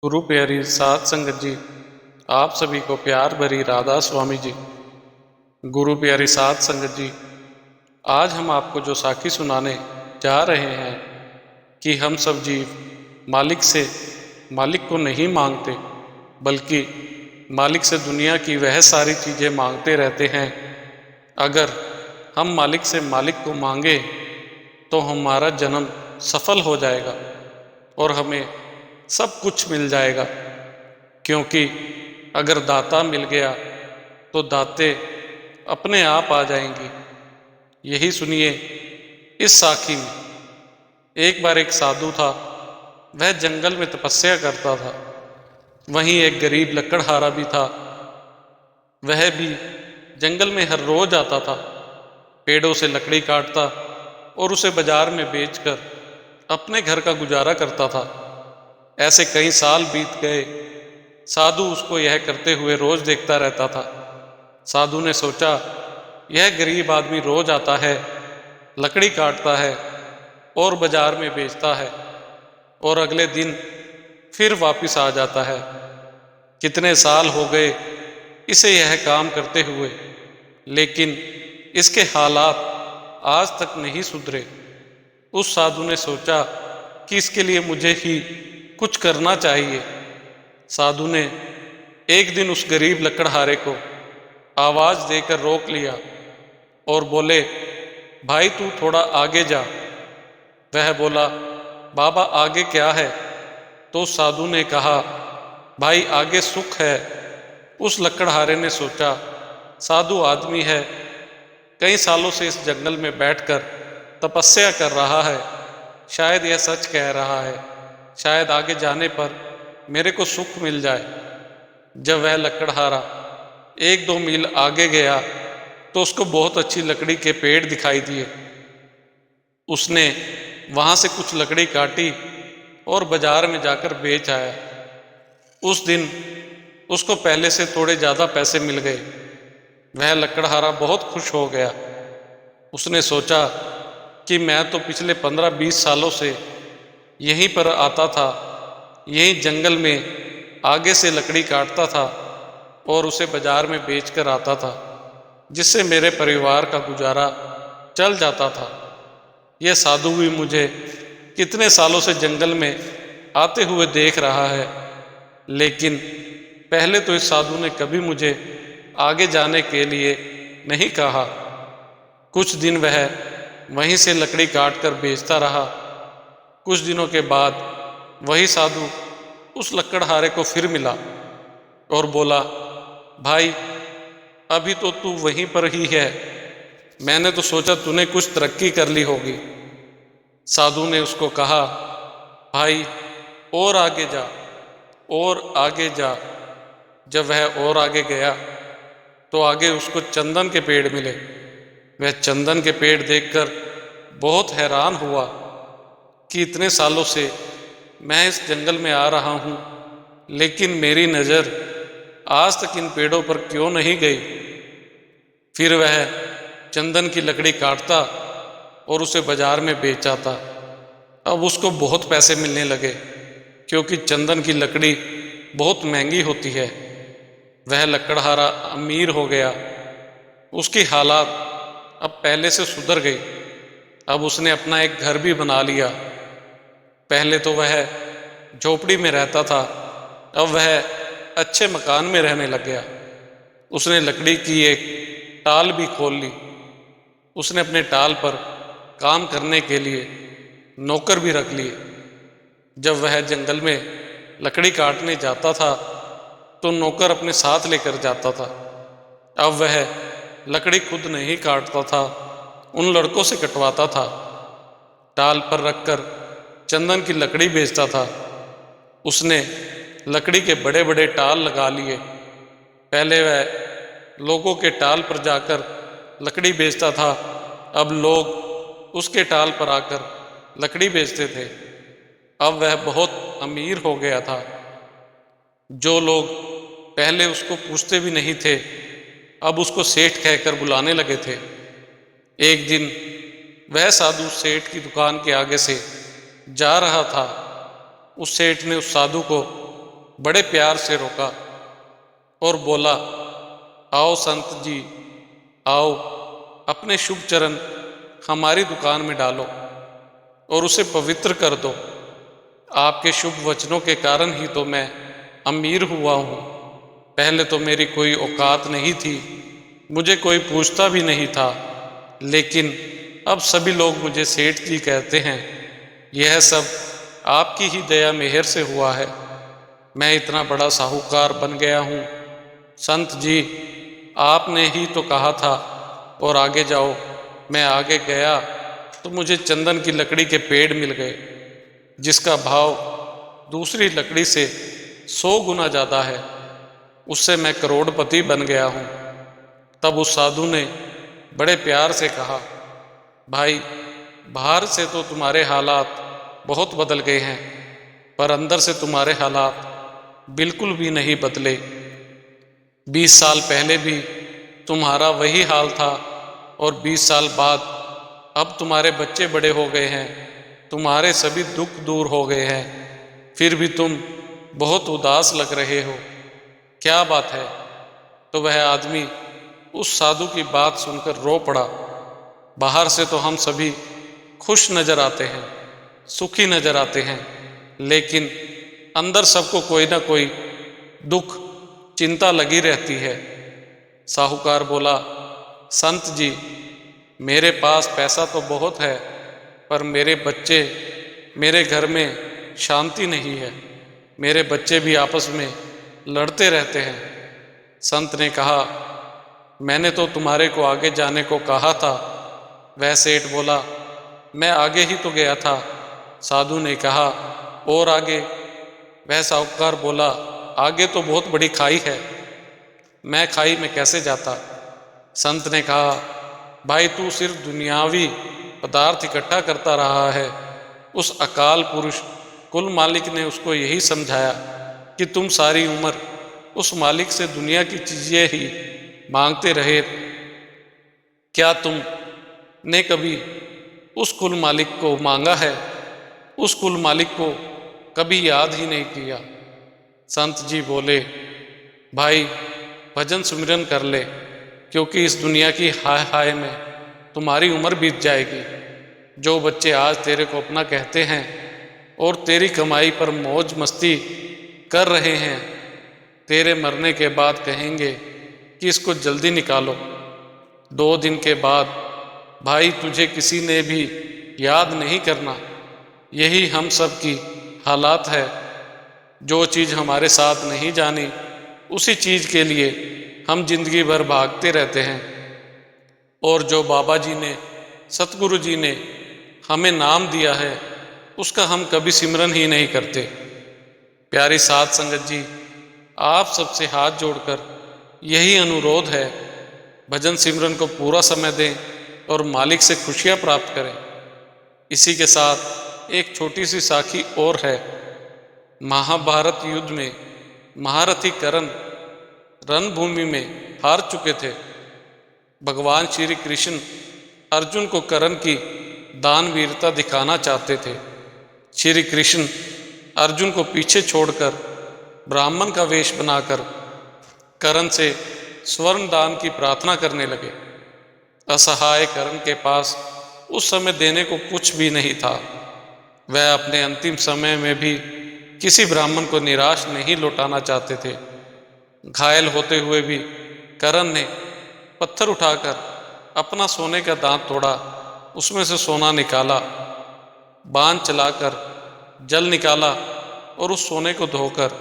गुरु प्यारी साध संगत जी, आप सभी को प्यार भरी राधा स्वामी जी। गुरु प्यारी साध संगत जी, आज हम आपको जो साखी सुनाने जा रहे हैं कि हम सब जीव मालिक को नहीं मांगते, बल्कि मालिक से दुनिया की वह सारी चीज़ें मांगते रहते हैं। अगर हम मालिक से मालिक को मांगे तो हमारा जन्म सफल हो जाएगा और हमें सब कुछ मिल जाएगा, क्योंकि अगर दाता मिल गया तो दाते अपने आप आ जाएंगी। यही सुनिए इस साखी में। एक बार एक साधु था, वह जंगल में तपस्या करता था। वहीं एक गरीब लकड़हारा भी था। वह भी जंगल में हर रोज आता था, पेड़ों से लकड़ी काटता और उसे बाजार में बेचकर अपने घर का गुजारा करता था। ऐसे कई साल बीत गए। साधु उसको यह करते हुए रोज देखता रहता था। साधु ने सोचा, यह गरीब आदमी रोज आता है, लकड़ी काटता है और बाजार में बेचता है और अगले दिन फिर वापस आ जाता है। कितने साल हो गए इसे यह काम करते हुए, लेकिन इसके हालात आज तक नहीं सुधरे। उस साधु ने सोचा कि इसके लिए मुझे ही कुछ करना चाहिए। साधु ने एक दिन उस गरीब लकड़हारे को आवाज देकर रोक लिया और बोले, भाई तू थोड़ा आगे जा। वह बोला, बाबा आगे क्या है? तो साधु ने कहा, भाई आगे सुख है। उस लकड़हारे ने सोचा, साधु आदमी है, कई सालों से इस जंगल में बैठकर तपस्या कर रहा है, शायद यह सच कह रहा है, शायद आगे जाने पर मेरे को सुख मिल जाए। जब वह लकड़हारा एक दो मील आगे गया तो उसको बहुत अच्छी लकड़ी के पेड़ दिखाई दिए। उसने वहां से कुछ लकड़ी काटी और बाजार में जाकर बेच आया। उस दिन उसको पहले से थोड़े ज्यादा पैसे मिल गए। वह लकड़हारा बहुत खुश हो गया। उसने सोचा कि मैं तो पिछले 15-20 सालों से यहीं पर आता था, यहीं जंगल में आगे से लकड़ी काटता था और उसे बाजार में बेचकर आता था, जिससे मेरे परिवार का गुजारा चल जाता था। यह साधु भी मुझे कितने सालों से जंगल में आते हुए देख रहा है, लेकिन पहले तो इस साधु ने कभी मुझे आगे जाने के लिए नहीं कहा। कुछ दिन वह वहीं से लकड़ी काटकर बेचता रहा। कुछ दिनों के बाद वही साधु उस लकड़हारे को फिर मिला और बोला, भाई अभी तो तू वहीं पर ही है, मैंने तो सोचा तूने कुछ तरक्की कर ली होगी। साधु ने उसको कहा, भाई और आगे जा, और आगे जा। जब वह और आगे गया तो आगे उसको चंदन के पेड़ मिले। वह चंदन के पेड़ देखकर बहुत हैरान हुआ कि इतने सालों से मैं इस जंगल में आ रहा हूँ, लेकिन मेरी नज़र आज तक इन पेड़ों पर क्यों नहीं गई। फिर वह चंदन की लकड़ी काटता और उसे बाजार में बेच आता। अब उसको बहुत पैसे मिलने लगे, क्योंकि चंदन की लकड़ी बहुत महंगी होती है। वह लकड़हारा अमीर हो गया। उसकी हालात अब पहले से सुधर गई। अब उसने अपना एक घर भी बना लिया। पहले तो वह झोपड़ी में रहता था, अब वह अच्छे मकान में रहने लग गया। उसने लकड़ी की एक टाल भी खोल ली। उसने अपने टाल पर काम करने के लिए नौकर भी रख लिए। जब वह जंगल में लकड़ी काटने जाता था तो नौकर अपने साथ लेकर जाता था। अब वह लकड़ी खुद नहीं काटता था, उन लड़कों से कटवाता था। टाल पर रखकर चंदन की लकड़ी बेचता था। उसने लकड़ी के बड़े बड़े टाल लगा लिए। पहले वह लोगों के टाल पर जाकर लकड़ी बेचता था, अब लोग उसके टाल पर आकर लकड़ी बेचते थे। अब वह बहुत अमीर हो गया था। जो लोग पहले उसको पूछते भी नहीं थे, अब उसको सेठ कहकर बुलाने लगे थे। एक दिन वह साधु सेठ की दुकान के आगे से जा रहा था। उस सेठ ने उस साधु को बड़े प्यार से रोका और बोला, आओ संत जी, आओ, अपने शुभ चरण हमारी दुकान में डालो और उसे पवित्र कर दो। आपके शुभ वचनों के कारण ही तो मैं अमीर हुआ हूँ। पहले तो मेरी कोई औकात नहीं थी, मुझे कोई पूछता भी नहीं था, लेकिन अब सभी लोग मुझे सेठ जी कहते हैं। यह सब आपकी ही दया मेहर से हुआ है। मैं इतना बड़ा साहूकार बन गया हूँ। संत जी, आपने ही तो कहा था, और आगे जाओ। मैं आगे गया तो मुझे चंदन की लकड़ी के पेड़ मिल गए, जिसका भाव दूसरी लकड़ी से 100 गुना ज़्यादा है। उससे मैं करोड़पति बन गया हूँ। तब उस साधु ने बड़े प्यार से कहा, भाई, बाहर से तो तुम्हारे हालात बहुत बदल गए हैं, पर अंदर से तुम्हारे हालात बिल्कुल भी नहीं बदले। 20 साल पहले भी तुम्हारा वही हाल था, और 20 साल बाद अब तुम्हारे बच्चे बड़े हो गए हैं, तुम्हारे सभी दुख दूर हो गए हैं, फिर भी तुम बहुत उदास लग रहे हो। क्या बात है? तो वह आदमी उस साधु की बात सुनकर रो पड़ा। बाहर से तो हम सभी खुश नजर आते हैं, सुखी नजर आते हैं, लेकिन अंदर सबको कोई ना कोई दुख, चिंता लगी रहती है। साहूकार बोला, संत जी, मेरे पास पैसा तो बहुत है, पर मेरे बच्चे, मेरे घर में शांति नहीं है। मेरे बच्चे भी आपस में लड़ते रहते हैं। संत ने कहा, मैंने तो तुम्हारे को आगे जाने को कहा था। वह सेठ बोला, मैं आगे ही तो गया था। साधु ने कहा, और आगे? वह साहूकार बोला, आगे तो बहुत बड़ी खाई है, मैं खाई में कैसे जाता? संत ने कहा, भाई, तू सिर्फ दुनियावी पदार्थ इकट्ठा करता रहा है। उस अकाल पुरुष कुल मालिक ने उसको यही समझाया कि तुम सारी उम्र उस मालिक से दुनिया की चीजें ही मांगते रहे। क्या तुमने कभी उस कुल मालिक को मांगा है? उस कुल मालिक को कभी याद ही नहीं किया। संत जी बोले, भाई, भजन सुमिरन कर ले, क्योंकि इस दुनिया की हाय हाय में तुम्हारी उम्र बीत जाएगी। जो बच्चे आज तेरे को अपना कहते हैं और तेरी कमाई पर मौज मस्ती कर रहे हैं, तेरे मरने के बाद कहेंगे कि इसको जल्दी निकालो। 2 दिन के बाद, भाई, तुझे किसी ने भी याद नहीं करना। यही हम सब की हालात है। जो चीज़ हमारे साथ नहीं जानी, उसी चीज़ के लिए हम जिंदगी भर भागते रहते हैं। और जो बाबा जी ने, सतगुरु जी ने हमें नाम दिया है, उसका हम कभी सिमरन ही नहीं करते। प्यारी साध संगत जी, आप सबसे हाथ जोड़कर यही अनुरोध है, भजन सिमरन को पूरा समय दें और मालिक से खुशियाँ प्राप्त करें। इसी के साथ एक छोटी सी साखी और है। महाभारत युद्ध में महारथी कर्ण रणभूमि में हार चुके थे। भगवान श्री कृष्ण अर्जुन को कर्ण की दानवीरता दिखाना चाहते थे। श्री कृष्ण अर्जुन को पीछे छोड़कर ब्राह्मण का वेश बनाकर कर्ण से स्वर्ण दान की प्रार्थना करने लगे। असहाय कर्ण के पास उस समय देने को कुछ भी नहीं था। वह अपने अंतिम समय में भी किसी ब्राह्मण को निराश नहीं लौटाना चाहते थे। घायल होते हुए भी कर्ण ने पत्थर उठाकर अपना सोने का दांत तोड़ा, उसमें से सोना निकाला, बाण चलाकर जल निकाला और उस सोने को धोकर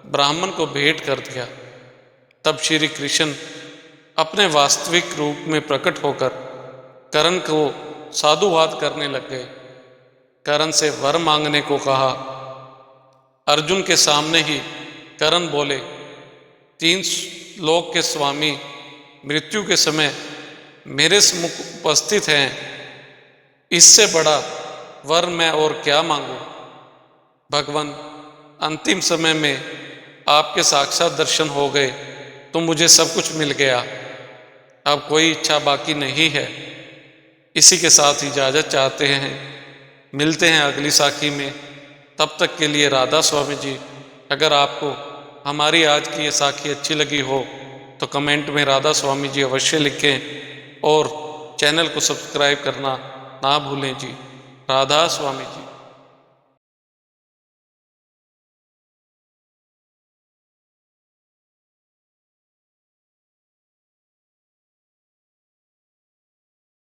ब्राह्मण को भेंट कर दिया। तब श्री कृष्ण अपने वास्तविक रूप में प्रकट होकर कर्ण को साधुवाद करने लग गए। कर्ण से वर मांगने को कहा। अर्जुन के सामने ही कर्ण बोले, 3 लोक के स्वामी मृत्यु के समय मेरे सम्मुख उपस्थित हैं, इससे बड़ा वर मैं और क्या मांगू? भगवान, अंतिम समय में आपके साक्षात दर्शन हो गए तो मुझे सब कुछ मिल गया। अब कोई इच्छा बाकी नहीं है। इसी के साथ इजाज़त चाहते हैं। मिलते हैं अगली साखी में। तब तक के लिए राधा स्वामी जी, अगर आपको हमारी आज की ये साखी अच्छी लगी हो तो कमेंट में राधा स्वामी जी अवश्य लिखें और चैनल को सब्सक्राइब करना ना भूलें जी। राधा स्वामी जी।